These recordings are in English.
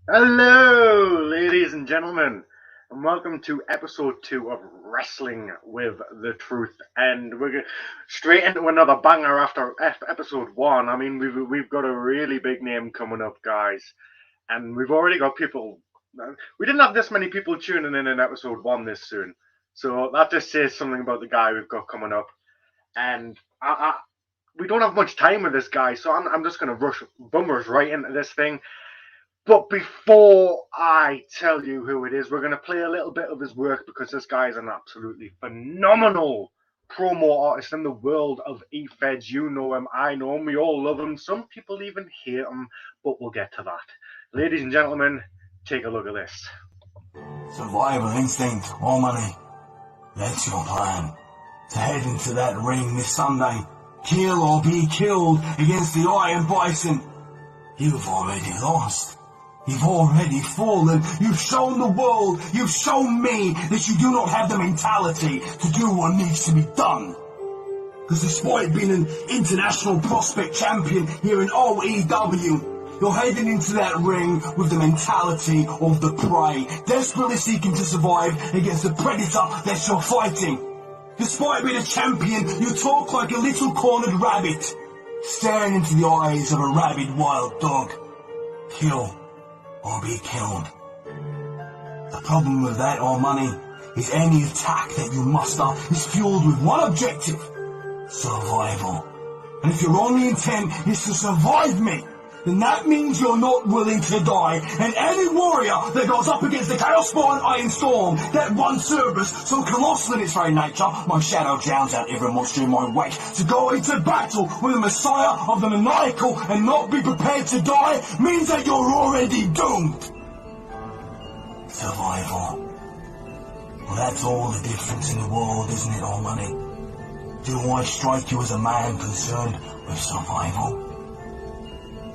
Hello, ladies and gentlemen, and welcome to episode 2 of Wrestling with the Truth. And we're straight into another banger after episode 1. I mean, we've got a really big name coming up, guys, and we've already got people. We didn't have this many people tuning in episode 1 this soon, so that just says something about the guy we've got coming up. And we don't have much time with this guy, so I'm just going to rush bummers right into this thing. But before I tell you who it is, we're going to play a little bit of his work because this guy is an absolutely phenomenal promo artist in the world of EFEDs. You know him, I know him, we all love him. Some people even hate him, but we'll get to that. Ladies and gentlemen, take a look at this. Survival instinct, all money. That's your plan. To head into that ring this Sunday. Kill or be killed against the Iron Bison. You've already lost. You've already fallen. You've shown the world, you've shown me that you do not have the mentality to do what needs to be done. Because despite being an international prospect champion here in OEW, you're heading into that ring with the mentality of the prey, desperately seeking to survive against the predator that you're fighting. Despite being a champion, you talk like a little cornered rabbit, staring into the eyes of a rabid wild dog. Kill or be killed. The problem with that, all money, is any attack that you muster is fueled with one objective: survival. And if your only intent is to survive me, then that means you're not willing to die. And any warrior that goes up against the Chaos Spawn Iron Storm, that one Cerberus, so colossal in its very nature, my shadow drowns out every monster in my wake, to go into battle with the Messiah of the Maniacal and not be prepared to die means that you're already doomed. Survival. Well, that's all the difference in the world, isn't it, all money? Do I strike you as a man concerned with survival?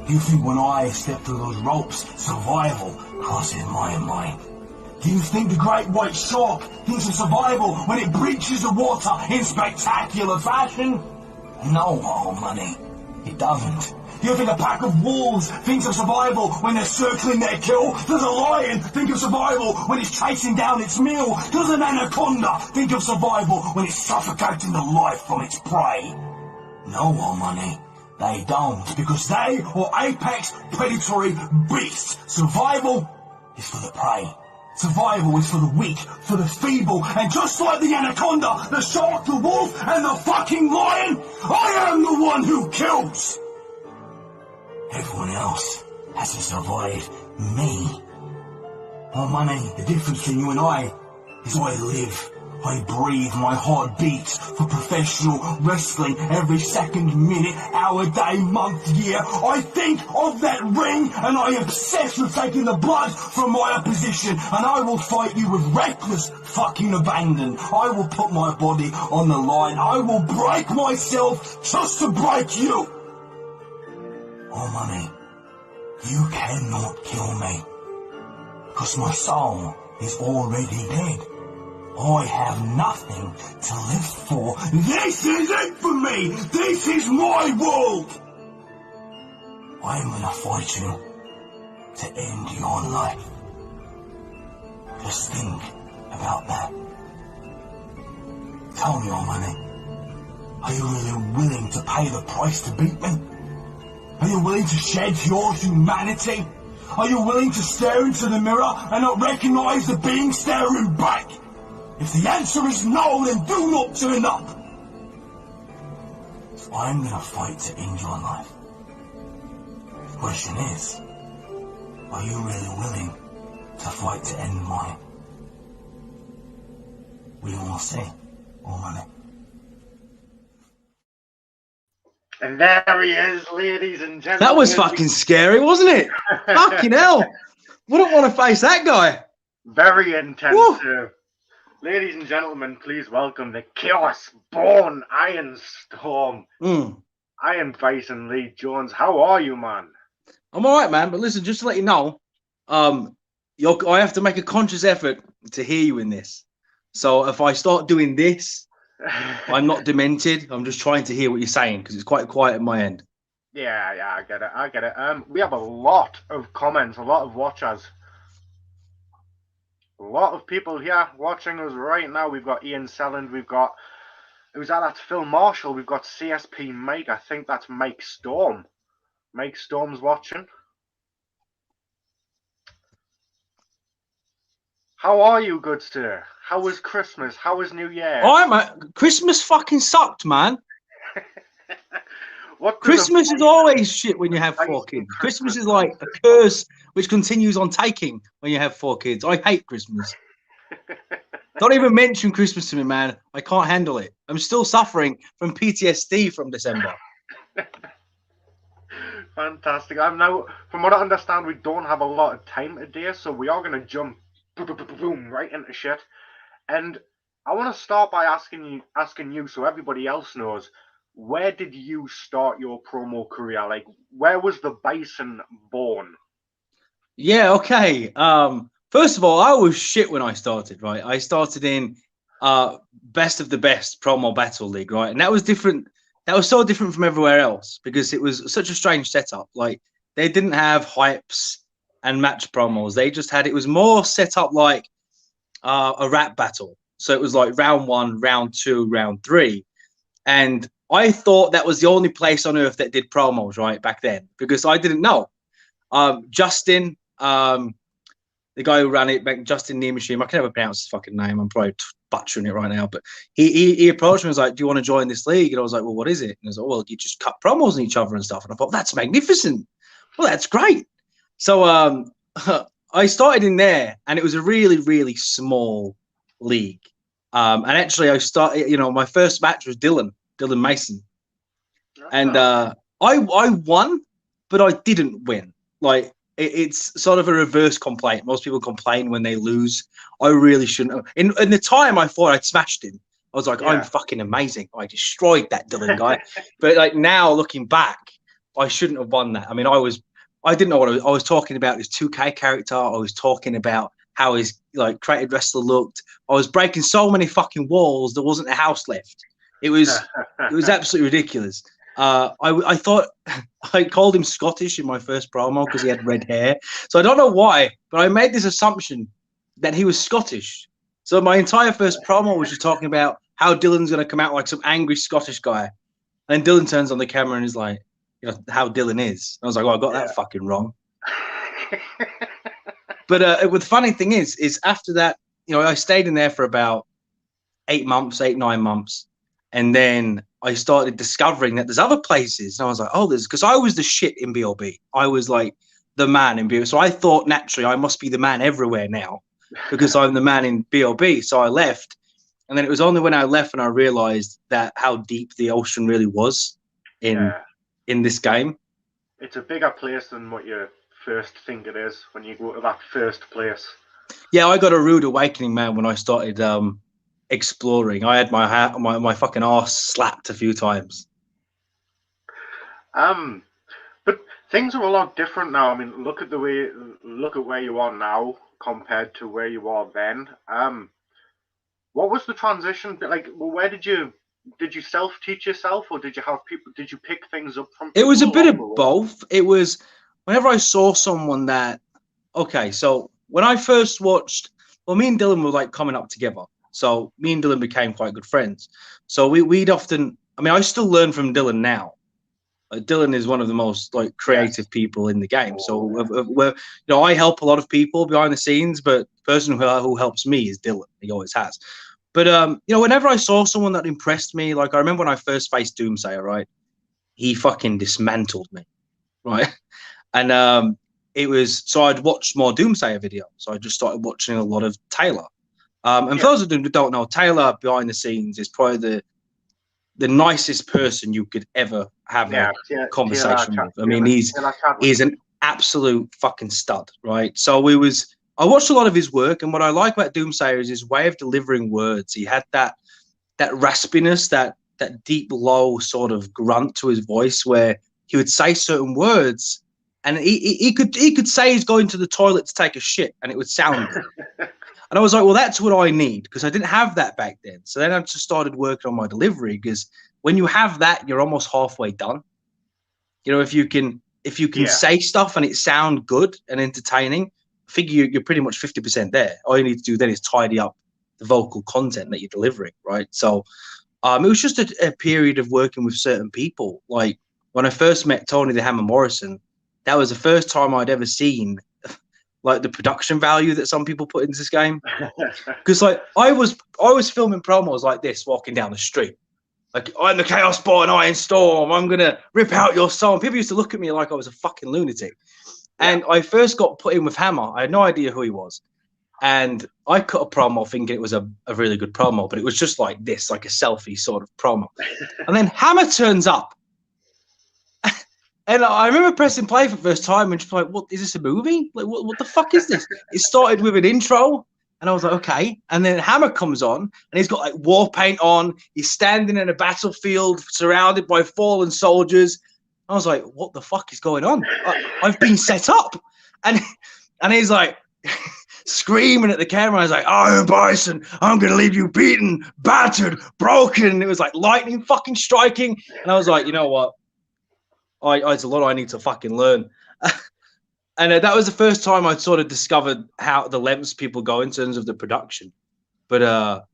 Do you think when I step through those ropes, survival crosses my mind? Do you think the great white shark thinks of survival when it breaches the water in spectacular fashion? No, old money, it doesn't. Do you think a pack of wolves thinks of survival when they're circling their kill? Does a lion think of survival when it's chasing down its meal? Does an anaconda think of survival when it's suffocating the life from its prey? No, old money. They don't, because they are apex predatory beasts. Survival is for the prey. Survival is for the weak, for the feeble, and just like the anaconda, the shark, the wolf, and the fucking lion, I am the one who kills! Everyone else has to survive me. Oh, money, the difference between you and I is I live. I breathe, my heart beats for professional wrestling every second, minute, hour, day, month, year. I think of that ring and I obsess with taking the blood from my opposition, and I will fight you with reckless fucking abandon. I will put my body on the line. I will break myself just to break you. Oh, money, you cannot kill me, because my soul is already dead. I have nothing to live for. This is it for me! This is my world! I'm gonna fight you to end your life. Just think about that. Tell me, old money, are you really willing to pay the price to beat me? Are you willing to shed your humanity? Are you willing to stare into the mirror and not recognize the being staring back? If the answer is no, then do not turn up. So I'm gonna fight to end your life. The question is, are you really willing to fight to end mine? We will see, all money. And there he is, ladies and gentlemen. That was fucking scary, wasn't it? Fucking hell. Wouldn't want to face that guy. Very intense, too. Ladies and gentlemen, please welcome the Chaos-born Iron Storm. Iron Bison Lee Jones. How are you, man? I'm all right, man. But listen, just to let you know, I have to make a conscious effort to hear you in this. So if I start doing this, I'm not demented. I'm just trying to hear what you're saying because it's quite quiet at my end. Yeah, I get it. We have a lot of comments, a lot of watchers, a lot of people here watching us right now. We've got Ian Selland, we've got who's that? That's Phil Marshall. We've got CSP Mike. I think that's Mike Storm. Mike Storm's watching. How are you, good sir? How was Christmas? How was New Year? All right, mate. Christmas fucking sucked, man. Christmas is always shit when you have 4 kids. Christmas is like a curse which continues on taking when you have 4 kids. I hate Christmas. Don't even mention Christmas to me, man. I can't handle it. I'm still suffering from PTSD from December. Fantastic. I'm now, from what I understand, we don't have a lot of time today, so we are going to jump boom right into shit. And I want to start by asking you, so everybody else knows, where did you start your promo career? Like, where was the Bison born? Yeah, okay. First of all, I was shit when I started, right? I started in Best of the Best Promo Battle League, right? And that was different. That was so different from everywhere else because it was such a strange setup. Like, they didn't have hypes and match promos. They just had, it was more set up like a rap battle. So it was like round 1, round 2, round 3. And I thought that was the only place on earth that did promos, right, back then, because I didn't know. Justin, the guy who ran it, Justin Neemashim, I can never pronounce his fucking name. I'm probably butchering it right now, but he approached me and was like, "Do you want to join this league?" And I was like, "Well, what is it?" And he was like, "Well, you just cut promos on each other and stuff." And I thought, "That's magnificent. Well, that's great." So I started in there, and it was a really, really small league. And actually, I started. My first match was Dylan Mason, and I won, but I didn't win. Like, it's sort of a reverse complaint. Most people complain when they lose. I really shouldn't have. In the time, I thought I'd smashed him. I was like, I'm fucking amazing. I destroyed that Dylan guy. But like now, looking back, I shouldn't have won that. I mean, I didn't know what I was talking about. His 2K character. I was talking about how his like created wrestler looked. I was breaking so many fucking walls. There wasn't a house left. It was absolutely ridiculous. I thought I called him Scottish in my first promo because he had red hair. So I don't know why, but I made this assumption that he was Scottish. So my entire first promo was just talking about how Dylan's going to come out like some angry Scottish guy. And then Dylan turns on the camera and is like, how Dylan is. And I was like, I got that fucking wrong. But the funny thing is after that, I stayed in there for about 8 months, 9 months. And then I started discovering that there's other places. And I was like, because I was the shit in BLB. I was like the man in BLB. So I thought naturally I must be the man everywhere now because I'm the man in BLB. So I left. And then it was only when I left and I realized that how deep the ocean really was in this game. It's a bigger place than what you first think it is when you go to that first place. Yeah, I got a rude awakening, man, when I started exploring. I had my fucking ass slapped a few times. But things are a lot different now. I mean, look at where you are now compared to where you are then. What was the transition like? Where did you self-teach yourself, or did you have people? Did you pick things up from people? It was a bit of both. It was whenever I saw someone that, so when I first watched, me and Dylan were like coming up together. So me and Dylan became quite good friends. So we'd often, I still learn from Dylan now. Dylan is one of the most like creative people in the game. So I help a lot of people behind the scenes, but the person who helps me is Dylan. He always has. But whenever I saw someone that impressed me, like I remember when I first faced Doomsayer, right? He fucking dismantled me, right? And it was, so I'd watched more Doomsayer videos. So I just started watching a lot of Taylor. And for those who don't know, Taylor behind the scenes is probably the nicest person you could ever have a conversation with. I mean, he's an absolute fucking stud, right? So I watched a lot of his work, and what I like about Doomsayer is his way of delivering words. He had that raspiness, that deep, low sort of grunt to his voice where he would say certain words, and he could say he's going to the toilet to take a shit, and it would sound good. And I was like, well, that's what I need, because I didn't have that back then. So then I just started working on my delivery, because when you have that, you're almost halfway done. You know, if you can say stuff and it sound good and entertaining, I think you're pretty much 50% there. All you need to do then is tidy up the vocal content that you're delivering, right? So it was just a period of working with certain people. Like when I first met Tony the Hammer Morrison, that was the first time I'd ever seen like the production value that some people put into this game. Because like I was filming promos like this walking down the street. Like, I'm the Chaos Boy and Iron Storm. I'm going to rip out your soul. People used to look at me like I was a fucking lunatic. Yeah. And I first got put in with Hammer. I had no idea who he was. And I cut a promo thinking it was a really good promo, but it was just like this, like a selfie sort of promo. And then Hammer turns up. And I remember pressing play for the first time and just like, what, is this a movie? Like, what the fuck is this? It started with an intro. And I was like, okay. And then Hammer comes on, and he's got like war paint on. He's standing in a battlefield surrounded by fallen soldiers. I was like, what the fuck is going on? I've been set up. And he's like screaming at the camera. I was like, Iron Bison, I'm going to leave you beaten, battered, broken. And it was like lightning fucking striking. And I was like, you know what? It's a lot I need to fucking learn. And that was the first time I'd sort of discovered how the lengths people go in terms of the production. But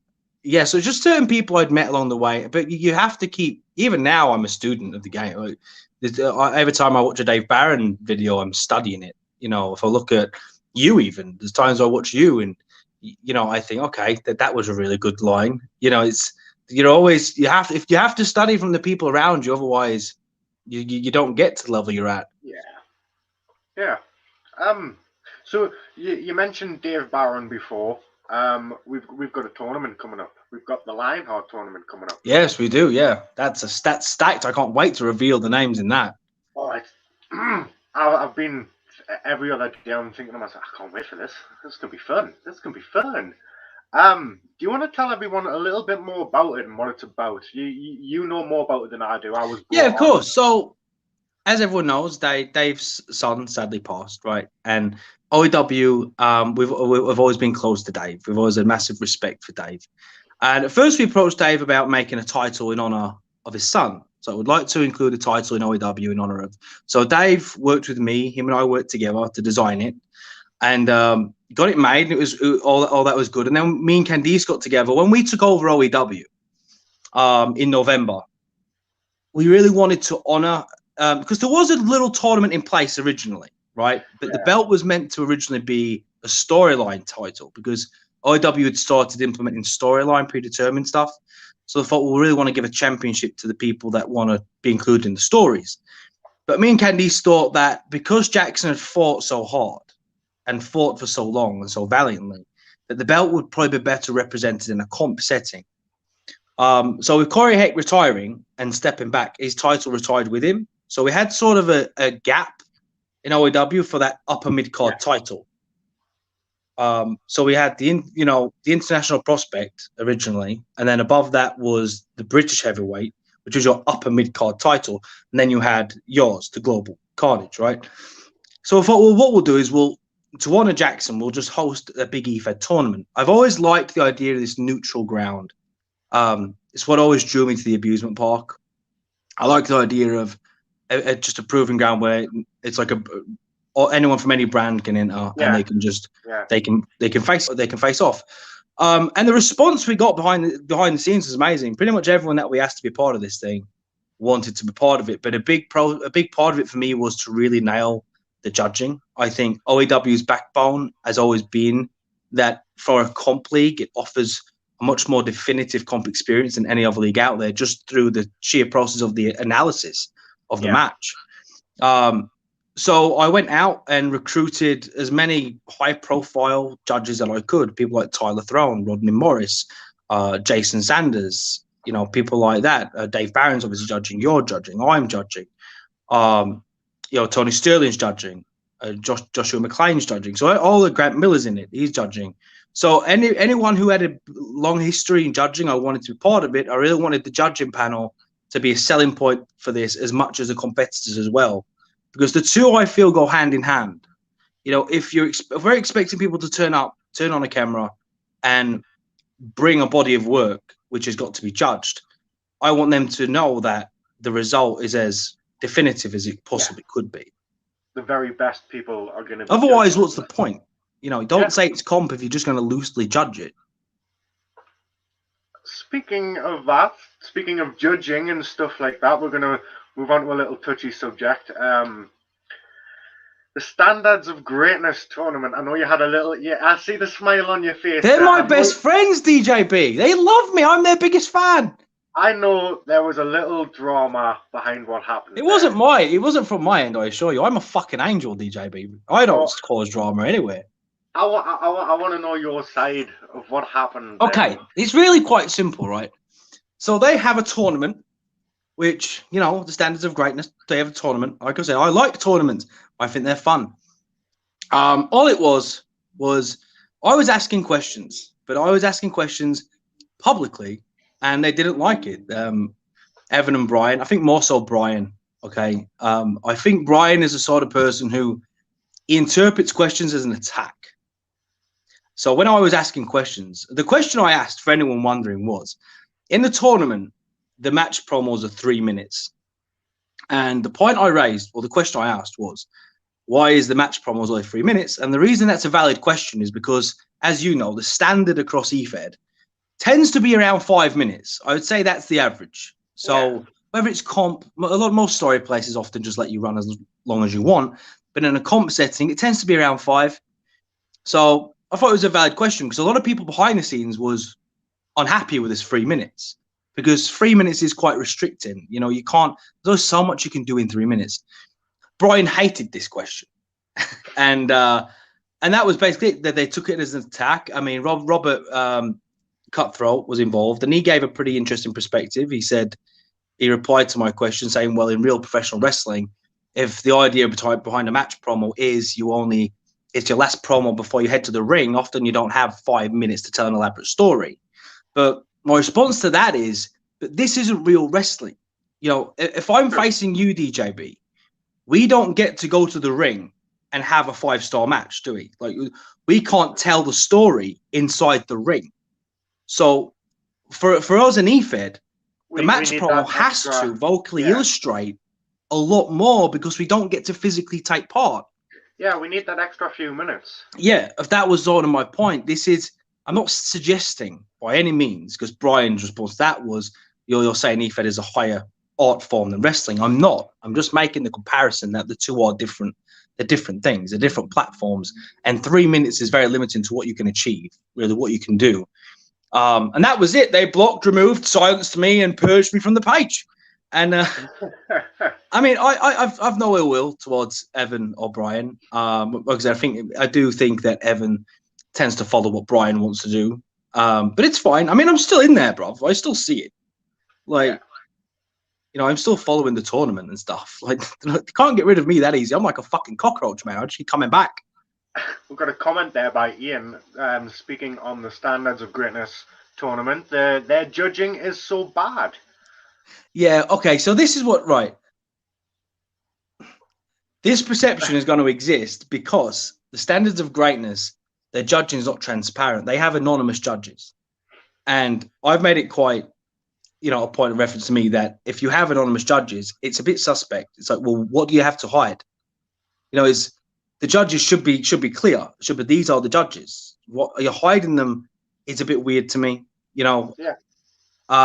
yeah, so just certain people I'd met along the way. But you have to keep, even now I'm a student of the game. Like, every time I watch a Dave Barron video, I'm studying it. You know, if I look at you, even there's times I watch you and, you know, I think, okay, that was a really good line. You know, it's, you know, always, you have to study from the people around you. Otherwise you don't get to the level you're at. Yeah. So you mentioned Dave Barron before. We've got a tournament coming up. We've got the Lionheart tournament coming up. Yes, we do. Yeah, that's stacked. I can't wait to reveal the names in that. Oh, I've been every other day. I'm thinking to myself, I can't wait for this. This is gonna be fun. Do you want to tell everyone a little bit more about it and what it's about? You know more about it than I do. Yeah, of course. So, as everyone knows, Dave's son sadly passed, right? And OEW, we've always been close to Dave. We've always had massive respect for Dave. And at first, we approached Dave about making a title in honor of his son. So, I would like to include a title in OEW in honor of. So, Dave worked with me. Him and I worked together to design it, and got it made. And it was all that was good. And then me and Candice got together when we took over OEW in November. We really wanted to honor. Because there was a little tournament in place originally, right? But the belt was meant to originally be a storyline title because OEW had started implementing storyline predetermined stuff. So I thought, well, we really want to give a championship to the people that want to be included in the stories. But me and Candice thought that because Jackson had fought so hard and fought for so long and so valiantly, that the belt would probably be better represented in a comp setting. So with Corey Heck retiring and stepping back, his title retired with him. So we had sort of a gap in OEW for that upper mid-card title. So we had the international prospect originally, and then above that was the British heavyweight, which was your upper mid-card title, and then you had yours, the Global Carnage, right? So I thought, well, what we'll do is to honor Jackson, we'll just host a big EFED tournament. I've always liked the idea of this neutral ground. It's what always drew me to the amusement park. I like the idea of just a proving ground where it's like or anyone from any brand can enter and they can just they can face off. And the response we got behind the scenes was amazing. Pretty much everyone that we asked to be part of this thing wanted to be part of it. But a big part of it for me was to really nail the judging. I think OEW's backbone has always been that for a comp league, it offers a much more definitive comp experience than any other league out there, just through the sheer process of the analysis of the match. So I went out and recruited as many high-profile judges that I could. People like Tyler Throne, Rodney Morris, Jason Sanders, people like that. Dave Barron's obviously judging. You're judging. I'm judging. Tony Sterling's judging. Joshua McClain's judging. So all the Grant Miller's in it. He's judging. So anyone who had a long history in judging, I wanted to be part of it. I really wanted the judging panel to be a selling point for this as much as the competitors as well, because the two I feel go hand in hand. If we're expecting people to turn on a camera and bring a body of work which has got to be judged, I want them to know that the result is as definitive as it possibly could be. The very best people are going to be. Otherwise, what's the point? Don't Yeah. say it's comp if you're just going to loosely judge it. Speaking of that, speaking of judging and stuff like that, we're going to move on to a little touchy subject. The Standards of Greatness tournament. I know you had a little. Yeah, I see the smile on your face. They're my best friends, DJB. They love me. I'm their biggest fan. I know there was a little drama behind what happened. It wasn't from my end, I assure you. I'm a fucking angel, DJB. I don't cause drama anywhere. I want to know your side of what happened. Okay, it's really quite simple, right? So they have a tournament, which, the Standards of Greatness, they have a tournament. Like I said, I like tournaments. I think they're fun. All it was I was asking questions, but I was asking questions publicly, and they didn't like it. Evan and Brian, I think more so Brian, okay? I think Brian is the sort of person who interprets questions as an attack. So when I was asking questions, the question I asked, for anyone wondering, was, in the tournament, the match promos are 3 minutes. And the point I raised, or the question I asked was, why is the match promos only 3 minutes? And the reason that's a valid question is because, as you know, the standard across EFED tends to be around 5 minutes. I would say that's the average. So whether it's comp, most story places often just let you run as long as you want. But in a comp setting, it tends to be around 5. So I thought it was a valid question because a lot of people behind the scenes was unhappy with this 3 minutes because 3 minutes is quite restricting. You can't, there's so much you can do in 3 minutes. Brian hated this question. and that was basically it, that they took it as an attack. I mean, Robert Cutthroat was involved and he gave a pretty interesting perspective. He replied to my question saying, well, in real professional wrestling, if the idea behind a match promo is it's your last promo before you head to the ring, often you don't have 5 minutes to tell an elaborate story. But my response to that is that this isn't real wrestling. If I'm facing you, DJB, we don't get to go to the ring and have a 5-star match, do we? Like, we can't tell the story inside the ring. So for us in EFED, the match promo has to vocally illustrate a lot more because we don't get to physically take part. Yeah, we need that extra few minutes. Yeah, if that was sort of my point, I'm not suggesting by any means, because Brian's response to that was, you're saying EFED is a higher art form than wrestling. I'm not. I'm just making the comparison that the two are different. They're different things. They're different platforms. And 3 minutes is very limiting to what you can achieve, really what you can do. And that was it. They blocked, removed, silenced me, and purged me from the page. And I mean, I've no ill will towards Evan or Brian, because I do think that Evan tends to follow what Brian wants to do. But it's fine. I mean, I'm still in there, bro. I still see it. Like, I'm still following the tournament and stuff. Like, you can't get rid of me that easy. I'm like a fucking cockroach, man. I just keep coming back. We've got a comment there by Ian, speaking on the Standards of Greatness tournament. Their judging is so bad. Yeah, okay, so this is right. This perception is going to exist because the Standards of Greatness, their judging is not transparent. They have anonymous judges. And I've made it quite, a point of reference to me that if you have anonymous judges, it's a bit suspect. It's like, well, what do you have to hide? The judges should be clear. These are the judges. What are you hiding them? It's a bit weird to me, Yeah.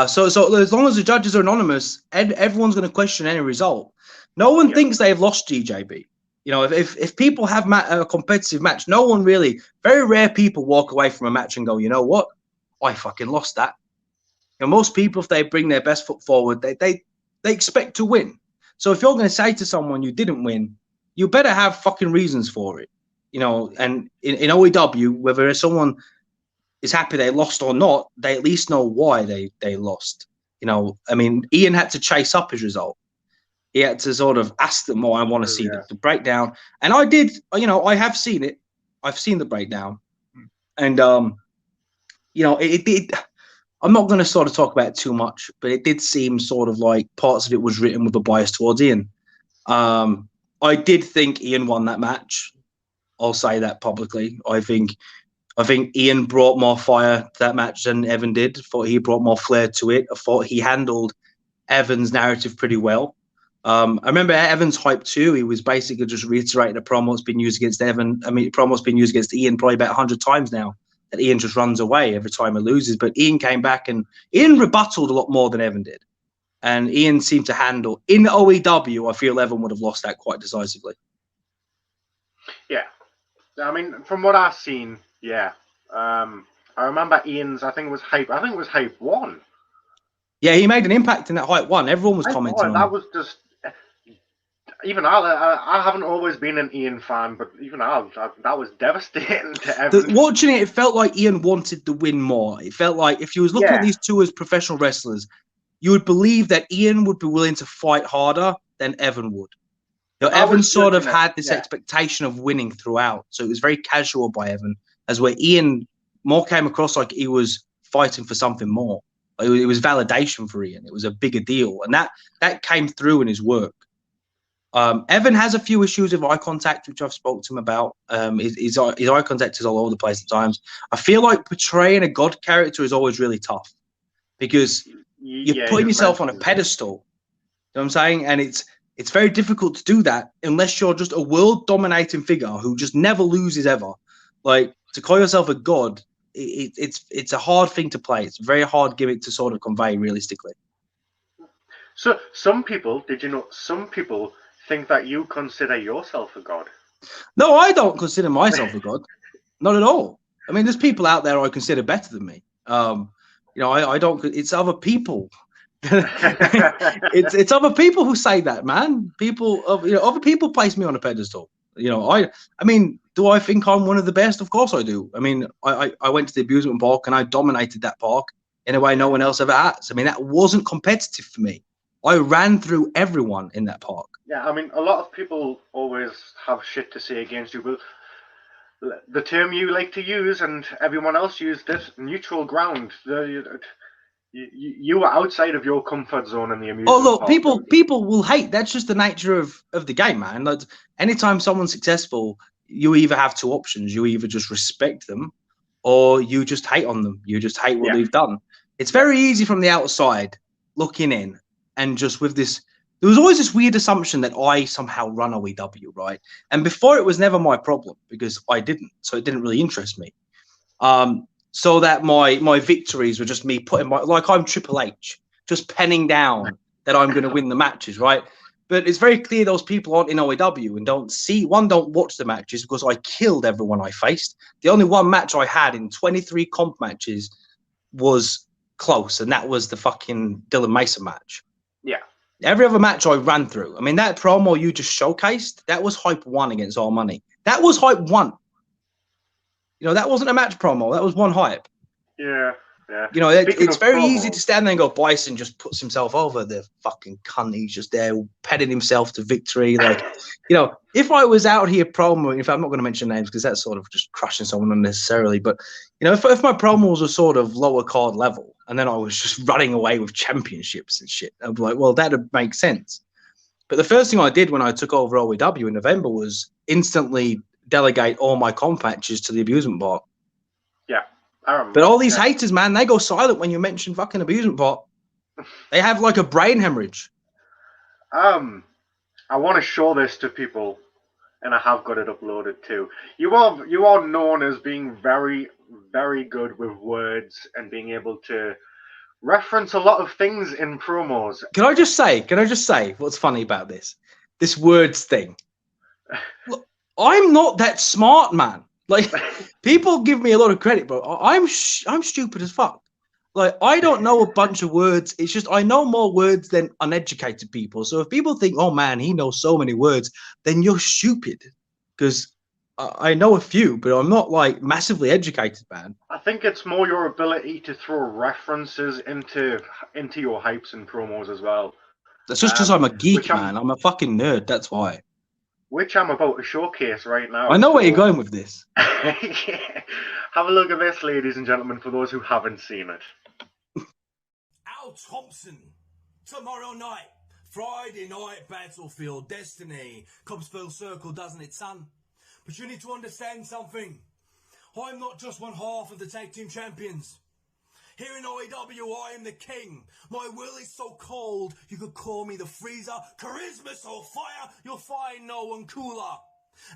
So as long as the judges are anonymous, everyone's going to question any result. No one thinks they've lost DJB. If people have a competitive match, very rare people walk away from a match and go, you know what? I fucking lost that. Most people, if they bring their best foot forward, they expect to win. So if you're going to say to someone you didn't win, you better have fucking reasons for it. And in OEW, whether someone is happy they lost or not, they at least know why they lost. I mean, Ian had to chase up his result. He had to sort of ask them, I want to see the breakdown. And I did, I have seen it. I've seen the breakdown. And, it did. I'm not going to sort of talk about it too much, but it did seem sort of like parts of it was written with a bias towards Ian. I did think Ian won that match. I'll say that publicly. I think Ian brought more fire to that match than Evan did. I thought he brought more flair to it. I thought he handled Evan's narrative pretty well. I remember Evan's hype too. He was basically just reiterating a promo that's been used against Evan. I mean, promo's been used against Ian probably about 100 times now. That Ian just runs away every time he loses. But Ian came back and Ian rebutted a lot more than Evan did. And Ian seemed to handle in OEW. I feel Evan would have lost that quite decisively. Yeah, I mean, from what I've seen, yeah. I remember Ian's. I think it was Hype 1. Yeah, he made an impact in that Hype 1. Everyone was commenting on that it. was just. Even I haven't always been an Ian fan, but even that was devastating to Evan. Watching it felt like Ian wanted the win more. It felt like if you was looking at these two as professional wrestlers, you would believe that Ian would be willing to fight harder than Evan would. You know, Evan sort of had this expectation of winning throughout, so it was very casual by Evan, as where Ian more came across like he was fighting for something more. It was validation for Ian. It was a bigger deal, and that came through in his work. Evan has a few issues with eye contact, which I've spoken to him about. His eye contact is all over the place at times. I feel like portraying a god character is always really tough because you're putting yourself on a pedestal. You know what I'm saying? And it's very difficult to do that unless you're just a world dominating figure who just never loses ever. Like, to call yourself a god, it's a hard thing to play. It's a very hard gimmick to sort of convey realistically. So some people think that you consider yourself a god. No, I don't consider myself a god. Not at all. I mean, there's people out there I consider better than me. I don't. It's other people. it's other people who say that, man. Other people place me on a pedestal. I mean, do I think I'm one of the best? Of course I do. I mean, I went to the amusement park and I dominated that park in a way no one else ever has. I mean, that wasn't competitive for me. I ran through everyone in that park. Yeah, I mean, a lot of people always have shit to say against you, but the term you like to use and everyone else used it, neutral ground. You were outside of your comfort zone in the amusement park. Oh, look, people will hate. That's just the nature of the game, man. Like, anytime someone's successful, you either have two options. You either just respect them or you just hate on them. You just hate what they've done. It's very easy from the outside looking in. And just with this, there was always this weird assumption that I somehow run OEW, right? And before it was never my problem because I didn't, so it didn't really interest me. So that my victories were just me putting like I'm Triple H, just penning down that I'm going to win the matches, right? But it's very clear those people aren't in OEW and don't watch the matches because I killed everyone I faced. The only one match I had in 23 comp matches was close, and that was the fucking Dylan Mason match. Yeah. Every other match I ran through. I mean, that promo you just showcased, that was Hype 1 against All Money. That was Hype 1. That wasn't a match promo. That was one hype. Yeah. It's very easy to stand there and go, Bison just puts himself over the fucking cunt. He's just there petting himself to victory. Like, if I was out here promoing, if I'm not going to mention names because that's sort of just crushing someone unnecessarily, but, if my promos were sort of lower card level and then I was just running away with championships and shit, I'd be like, well, that'd make sense. But the first thing I did when I took over OEW in November was instantly delegate all my comp matches to the amusement park. Yeah. But all these haters, man, they go silent when you mention fucking amusement park. They have like a brain hemorrhage. I want to show this to people, and I have got it uploaded too. You are known as being very, very good with words and being able to reference a lot of things in promos. Can I just say what's funny about this words thing? Look, I'm not that smart, man. Like, people give me a lot of credit, but I'm stupid as fuck. Like, I don't know a bunch of words. It's just I know more words than uneducated people. So if people think, oh man, he knows so many words, then you're stupid. Because I know a few, but I'm not like massively educated, man. I think it's more your ability to throw references into your hypes and promos as well. That's just because I'm a geek, man. I'm a fucking nerd. That's why. Which I'm about to showcase right now. I know where you're going with this. Have a look at this, ladies and gentlemen, for those who haven't seen it. Al Thompson, tomorrow night, Friday night battlefield, Destiny, comes full circle, doesn't it, son? But you need to understand something. I'm not just one half of the tag team champions. Here in IW, I am the king. My will is so cold, you could call me the freezer. Charisma so fire, you'll find no one cooler.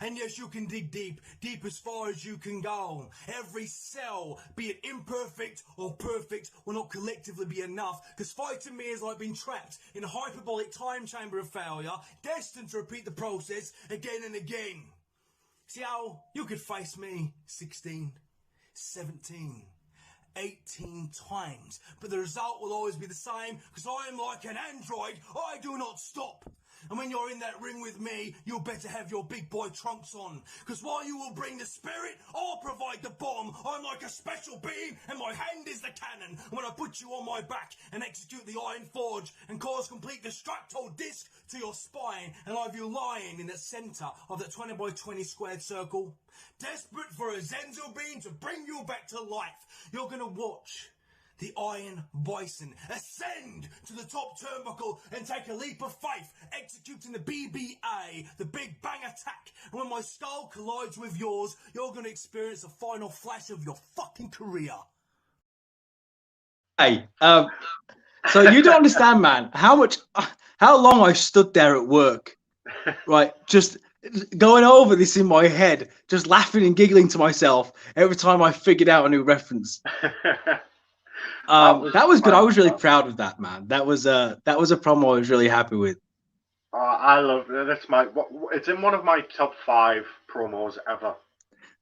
And yes, you can dig deep, deep as far as you can go. Every cell, be it imperfect or perfect, will not collectively be enough. Because fighting me is like being trapped in a hyperbolic time chamber of failure, destined to repeat the process again and again. See how you could face me 16, 17, 18 times, but the result will always be the same, because I am like an android, I do not stop. And when you're in that ring with me, you'll better have your big boy trunks on. Because while you will bring the spirit, I'll provide the bomb. I'm like a special beam, and my hand is the cannon. And when I put you on my back and execute the Iron Forge and cause complete destructo disc to your spine, and I have you lying in the centre of that 20 by 20 squared circle, desperate for a Zenzo beam to bring you back to life, you're going to watch the Iron Bison ascend to the top turnbuckle and take a leap of faith, executing the BBA, the Big Bang Attack. And when my skull collides with yours, you're going to experience the final flash of your fucking career. Hey, so you don't understand, man, how long I stood there at work, right, just going over this in my head, just laughing and giggling to myself every time I figured out a new reference. That was good. I was really proud of that, man. That was a promo I was really happy with. I love it. It's in one of my top 5 promos ever.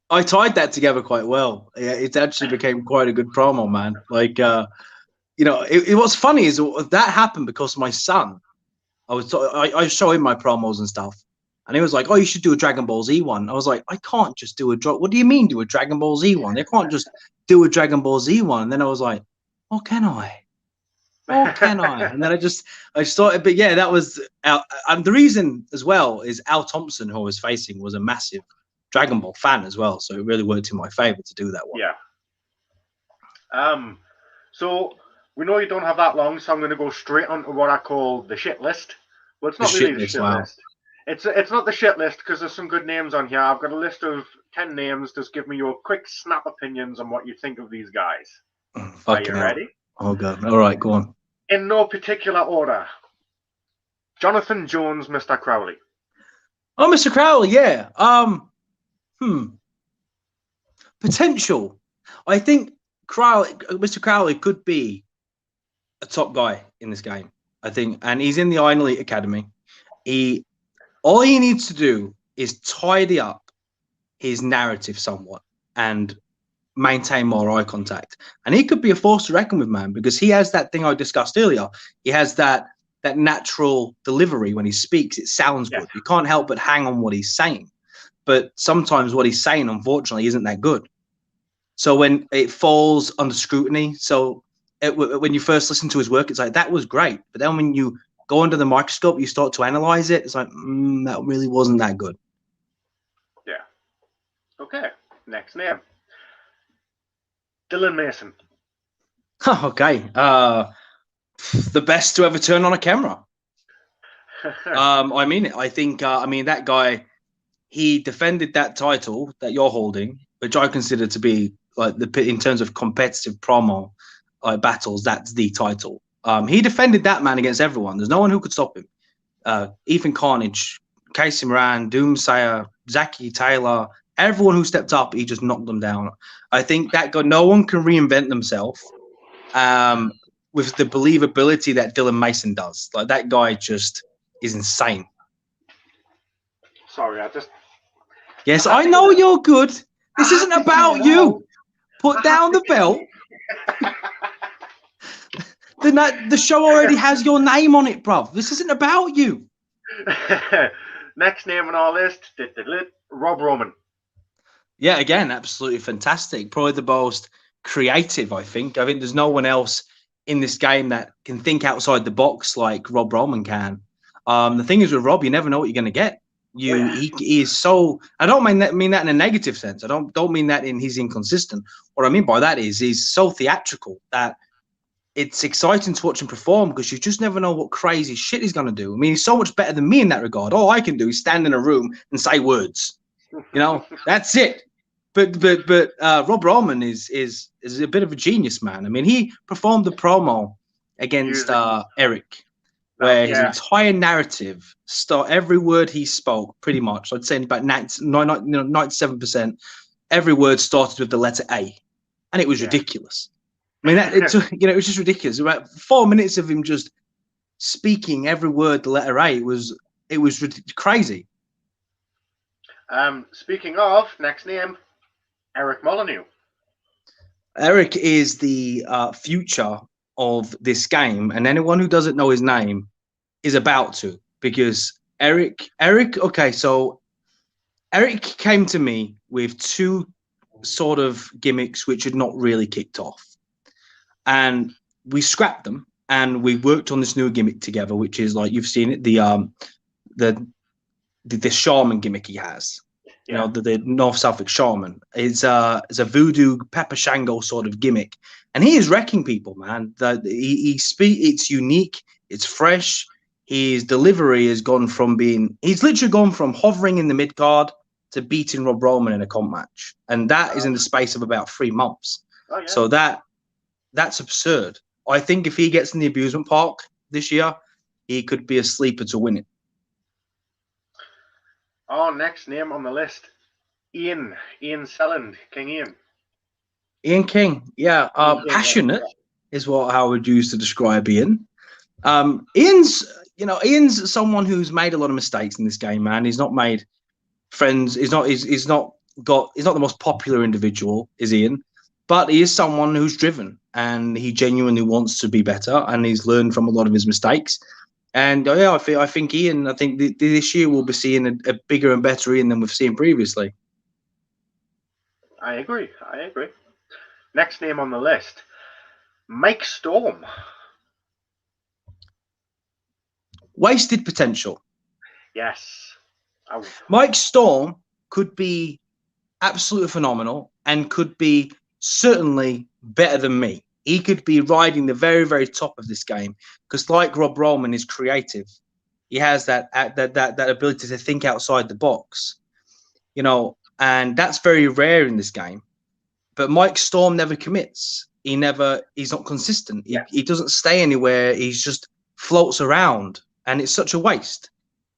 I tied that together quite well. Yeah, it actually became quite a good promo, man. Like, what's funny is that happened because my son, I show him my promos and stuff, and he was like, "Oh, you should do a Dragon Ball Z one." I was like, "I can't just do what do you mean do a Dragon Ball Z one? I can't just do a Dragon Ball Z one." And then I was like, "Oh, can I? Oh, can I?" And then I started, but yeah, that was and the reason as well is Al Thompson, who I was facing, was a massive Dragon Ball fan as well, so it really worked in my favor to do that one. Yeah. So we know you don't have that long, so I'm going to go straight onto what I call the shit list. Well, it's not really the shit list. It's not the shit list because there's some good names on here. I've got a list of 10 names. Just give me your quick snap opinions on what you think of these guys. Are you ready? Oh god! All right, go on. In no particular order. Jonathan Jones, Mr. Crowley. Oh, Mr. Crowley, yeah. Potential. I think Mr. Crowley could be a top guy in this game. I think, and he's in the Iron Elite Academy. All he needs to do is tidy up his narrative somewhat and maintain more eye contact, and he could be a force to reckon with, man, because he has that thing I discussed earlier. He has that natural delivery when he speaks. It sounds good. You can't help but hang on what he's saying, but sometimes what he's saying, unfortunately, isn't that good. So when it falls under scrutiny, when you first listen to his work, it's like, that was great, but then when you go under the microscope, you start to analyze it, it's like, that really wasn't that good. Yeah. Okay, next name. Dylan Mason. Okay. The best to ever turn on a camera. I mean it. I think, that guy, he defended that title that you're holding, which I consider to be, like, in terms of competitive promo battles, that's the title. He defended that man against everyone. There's no one who could stop him. Ethan Carnage, Casey Moran, Doomsayer, Zachy Taylor, everyone who stepped up, he just knocked them down. I think that guy, no one can reinvent themselves with the believability that Dylan Mason does. Like, that guy just is insane. Sorry, Yes, I know you're good. This isn't about you. Put down the belt. The show already has your name on it, bruv. This isn't about you. Next name on our list, Rob Roman. Yeah, again, absolutely fantastic. Probably the most creative, I think. There's no one else in this game that can think outside the box like Rob Roman can. The thing is with Rob, you never know what you're going to get. He is so. I don't mean that in a negative sense. I don't mean that in he's inconsistent. What I mean by that is he's so theatrical that it's exciting to watch him perform, because you just never know what crazy shit he's going to do. I mean, he's so much better than me in that regard. All I can do is stand in a room and say words. That's it. But Rob Roman is a bit of a genius, man. I mean, he performed the promo against Eric, where his entire narrative, every word he spoke, pretty much, I'd say about 97%, every word started with the letter A, and it was ridiculous. I mean, it was just ridiculous. About 4 minutes of him just speaking every word the letter A. It was crazy. Speaking of, next name, Eric Molyneux. Eric is the future of this game, and anyone who doesn't know his name is about to, because Eric. Okay, so Eric came to me with two sort of gimmicks which had not really kicked off, and we scrapped them and we worked on this new gimmick together, which is like you've seen it, the shaman gimmick he has. You know, the North Suffolk shaman is a voodoo Pepper Shango sort of gimmick, and he is wrecking people, man. It's unique, it's fresh. His delivery has gone from he's literally gone from hovering in the mid card to beating Rob Roman in a comp match, and that is in the space of about 3 months. Oh, yeah. So that's absurd. I think if he gets in the amusement park this year, he could be a sleeper to win it. Our next name on the list, Ian Selland, King Ian. Ian King, yeah. Passionate is what I would use to describe Ian. Ian's someone who's made a lot of mistakes in this game, man. He's not made friends. He's not the most popular individual, is Ian, but he is someone who's driven and he genuinely wants to be better, and he's learned from a lot of his mistakes. And I think Ian, this year we'll be seeing a bigger and better Ian than we've seen previously. I agree. Next name on the list, Mike Storm. Wasted potential. Yes. Mike Storm could be absolutely phenomenal and could be certainly better than me. He could be riding the very, very top of this game because, like Rob Roman, is creative. He has that ability to think outside the box, you know, and that's very rare in this game. But Mike Storm never commits. He's not consistent. He doesn't stay anywhere. He just floats around, and it's such a waste.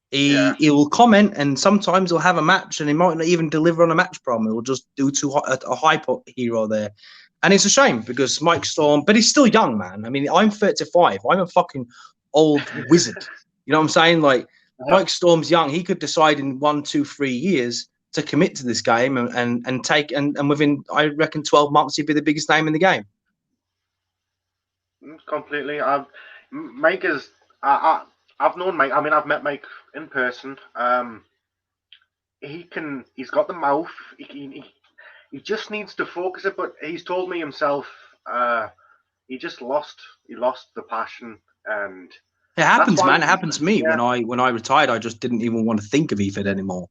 He will comment, and sometimes he'll have a match, and he might not even deliver on a match promo. He'll just do a hype hero there. And it's a shame because Mike Storm, but he's still young, man. I mean, I'm 35. I'm a fucking old wizard. You know what I'm saying? Like, Mike Storm's young. He could decide in 1, 2, 3 years to commit to this game and within, I reckon, 12 months, he'd be the biggest name in the game. Completely. Mike is, I've known Mike. I mean, I've met Mike in person. He's got the mouth. He just needs to focus it, but he's told me himself he lost the passion, and it happens, man. It happened to me when I retired. I just didn't even want to think of EFED anymore.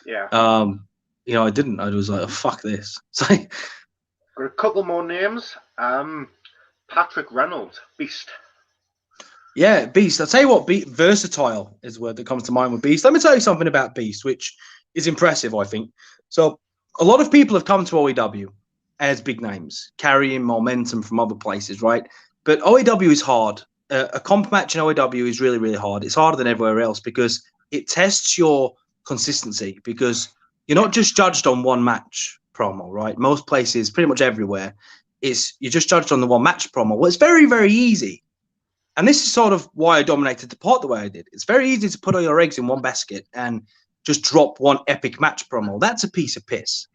Yeah. I didn't. I was like, oh, fuck this. So, got a couple more names. Patrick Reynolds, Beast. Yeah, Beast. I'll tell you what, versatile is the word that comes to mind with Beast. Let me tell you something about Beast, which is impressive, I think. So, a lot of people have come to OEW as big names, carrying momentum from other places, right? But OEW is hard. A comp match in OEW is really, really hard. It's harder than everywhere else because it tests your consistency, because you're not just judged on one match promo, right? Most places, pretty much everywhere, you're just judged on the one match promo. Well, it's very, very easy. And this is sort of why I dominated the pot the way I did. It's very easy to put all your eggs in one basket and just drop one epic match promo. That's a piece of piss.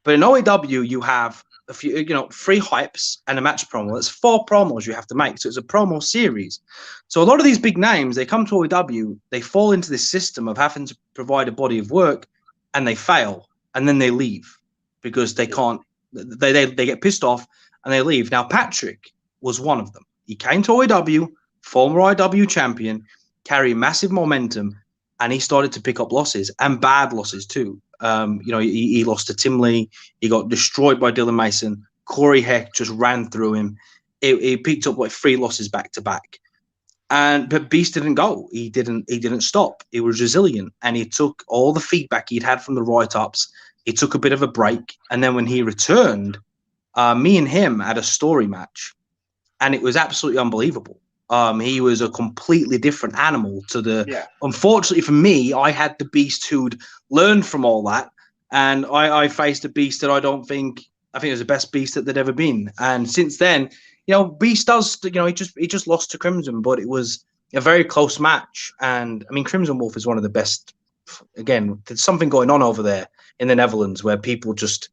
But in OAW, you have a few, 3 hypes and a match promo. That's 4 promos you have to make. So it's a promo series. So a lot of these big names, they come to OAW, they fall into this system of having to provide a body of work, and they fail, and then they leave because they can't. They get pissed off and they leave. Now Patrick was one of them. He came to OAW, former OAW champion, carrying massive momentum. And he started to pick up losses, and bad losses too. He lost to Tim Lee. He got destroyed by Dylan Mason. Corey Heck just ran through him. He picked up like 3 losses back to back. But Beast didn't go. He didn't stop. He was resilient, and he took all the feedback he'd had from the write-ups. he took a bit of a break, and then when he returned, me and him had a story match, and it was absolutely unbelievable. He was a completely different animal to the. Yeah. Unfortunately for me, I had the beast who'd learned from all that, and I faced a beast that I think it was the best beast that there'd ever been. And since then, Beast does. He just lost to Crimson, but it was a very close match. And I mean, Crimson Wolf is one of the best. Again, there's something going on over there in the Netherlands where people just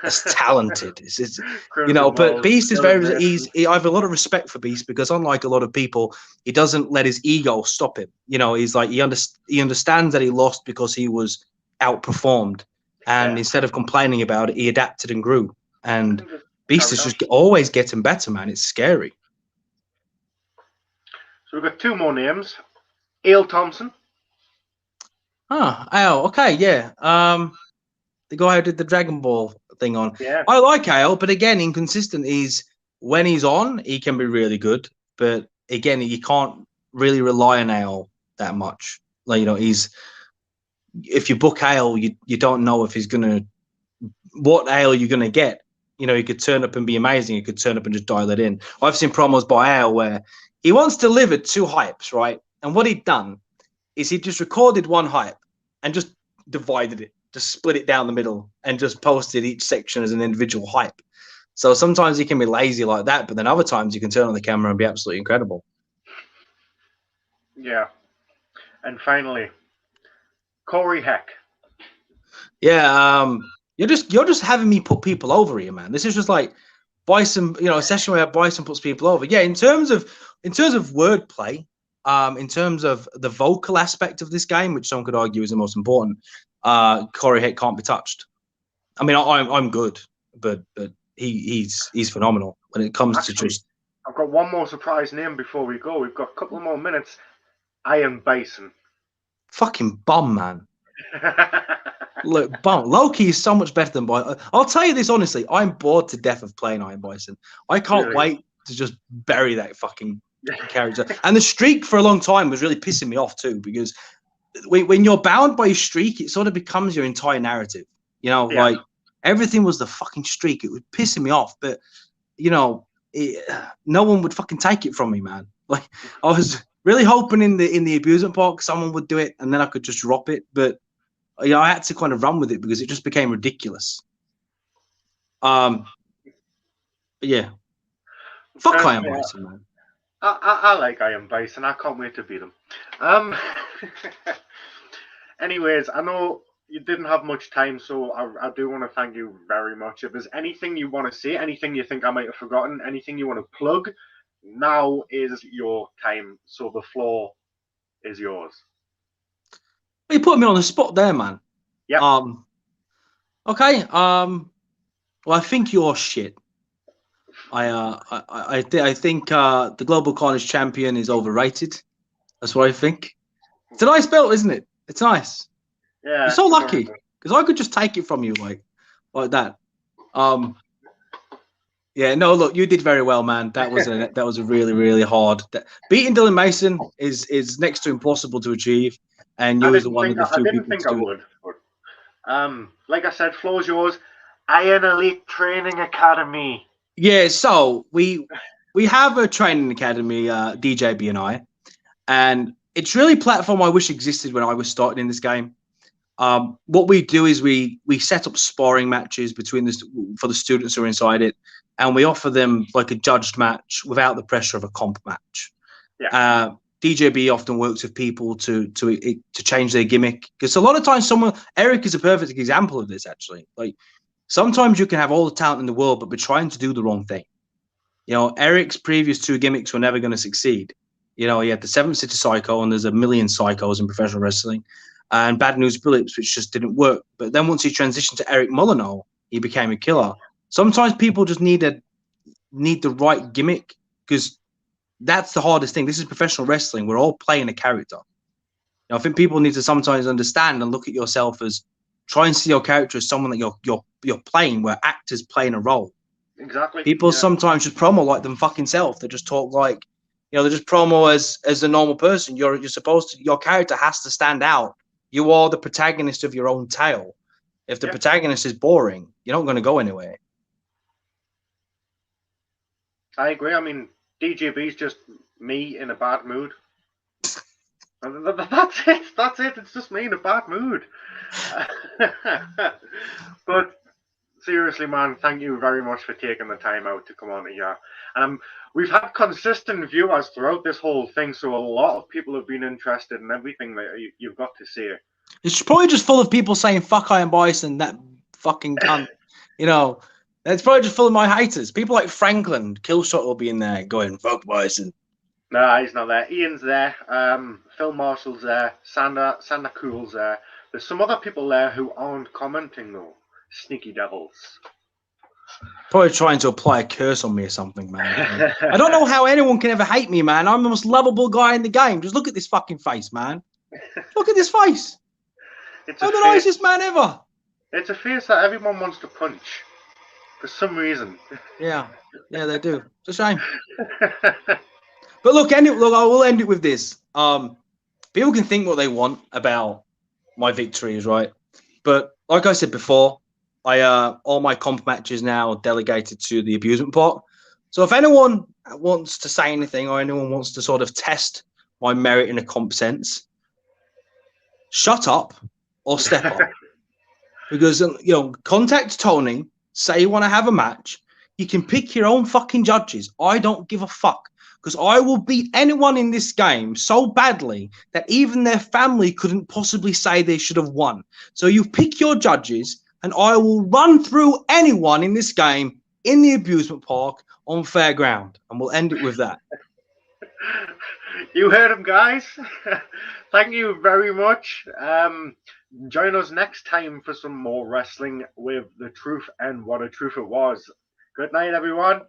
as talented. It's but Beast is very. I have a lot of respect for Beast because unlike a lot of people, he doesn't let his ego stop him. He's like he understands that he lost because he was outperformed, and instead of complaining about it, he adapted and grew. And Beast is just always getting better, man. It's scary. So we've got two more names. Ale Thompson. Oh, okay, yeah. The guy who did the Dragon Ball thing on. Yeah. I like Ale, but again, inconsistent. When he's on, he can be really good. But again, you can't really rely on Ale that much. Like, if you book Ale, you don't know if he's what Ale you're gonna get. He could turn up and be amazing. He could turn up and just dial it in. I've seen promos by Ale where he once delivered two hypes, right? And what he'd done is he just recorded one hype and just divided it. Just split it down the middle and just posted each section as an individual hype. So sometimes he can be lazy like that, but then other times you can turn on the camera and be absolutely incredible. Yeah. And finally, Corey Heck. Yeah, you're just having me put people over here, man. This is just like Bison, a session where Bison puts people over. Yeah, in terms of wordplay, in terms of the vocal aspect of this game, which some could argue is the most important, Corey Heck can't be touched. I mean, I'm good, but he's phenomenal when it comes to just. I've got one more surprise name before we go. We've got a couple more minutes. Iron Bison. Fucking bomb, man. Look, bomb. Loki is so much better than Bison. I'll tell you this honestly. I'm bored to death of playing Iron Bison. I can't wait to just bury that fucking character. And the streak for a long time was really pissing me off too, because when you're bound by your streak, it sort of becomes your entire narrative. Like everything was the fucking streak. It was pissing me off, but no one would fucking take it from me, man. Like I was really hoping in the abusement part someone would do it, and then I could just drop it. But I had to kind of run with it because it just became ridiculous. Yeah, fuck Iron Bison, man. I like Iron Bison. I can't wait to beat him. Anyways, I know you didn't have much time, so I do want to thank you very much. If there's anything you want to say, anything you think I might have forgotten, anything you want to plug, now is your time. So the floor is yours. You put me on the spot there, man. Yeah. Okay. Well, I think you're shit. I think the Global Carnage Champion is overrated. That's what I think. It's a nice belt, isn't it? It's nice. Yeah. You're so lucky because I could just take it from you like that. Yeah. No, look, you did very well, man. That was a really, really hard. Beating Dylan Mason is next to impossible to achieve, and you was the one of the few people. I didn't think I would. But, like I said, floor's yours. Iron Elite Training Academy. Yeah, so we have a training academy, DJB and I, and it's really a platform I wish existed when I was starting in this game. What we do is we set up sparring matches for the students who are inside it, and we offer them like a judged match without the pressure of a comp match. Yeah. DJB often works with people to change their gimmick, because a lot of times Eric is a perfect example of this actually. Like sometimes you can have all the talent in the world, but be trying to do the wrong thing. Eric's previous two gimmicks were never going to succeed. He had the 7th City Psycho, and there's a million psychos in professional wrestling, and Bad News Billups, which just didn't work. But then once he transitioned to Eric Molyneux, he became a killer. Sometimes people just need the right gimmick, because that's the hardest thing. This is professional wrestling. We're all playing a character. I think people need to sometimes understand and look at yourself as try and see your character as someone that you're playing, where actors playing a role. Exactly. People sometimes just promo like them fucking self. They just talk like, they just promo as a normal person. You're supposed to. Your character has to stand out. You are the protagonist of your own tale. If the protagonist is boring, you're not going to go anywhere. I agree. I mean, DJB's just me in a bad mood. That's it. That's it. It's just me in a bad mood. But seriously, man, thank you very much for taking the time out to come on here. And we've had consistent viewers throughout this whole thing, so a lot of people have been interested in everything that you've got to say. It's probably just full of people saying "fuck Iron Bison," that fucking cunt. You know, it's probably just full of my haters. People like Franklin, Killshot will be in there going "fuck Bison." No, he's not there. Ian's there. Phil Marshall's there. Santa Cool's there. There's some other people there who aren't commenting though. Sneaky devils. Probably trying to apply a curse on me or something, man. I don't know how anyone can ever hate me, man. I'm the most lovable guy in the game. Just look at this fucking face, man. Look at this face. I'm the nicest man ever. It's a face that everyone wants to punch. For some reason. Yeah, they do. It's a shame. But look, I will end it with this. People can think what they want about my victories, right? But like I said before, all my comp matches now are delegated to the abusement pot. So if anyone wants to say anything or anyone wants to sort of test my merit in a comp sense, shut up or step up. Because, contact Tony, say you want to have a match. You can pick your own fucking judges. I don't give a fuck. Because I will beat anyone in this game so badly that even their family couldn't possibly say they should have won. So you pick your judges, and I will run through anyone in this game in the abusement park on fair ground. And we'll end it with that. You heard him, guys. Thank you very much. Join us next time for some more wrestling with The Truth and What a Truth It Was. Good night, everyone.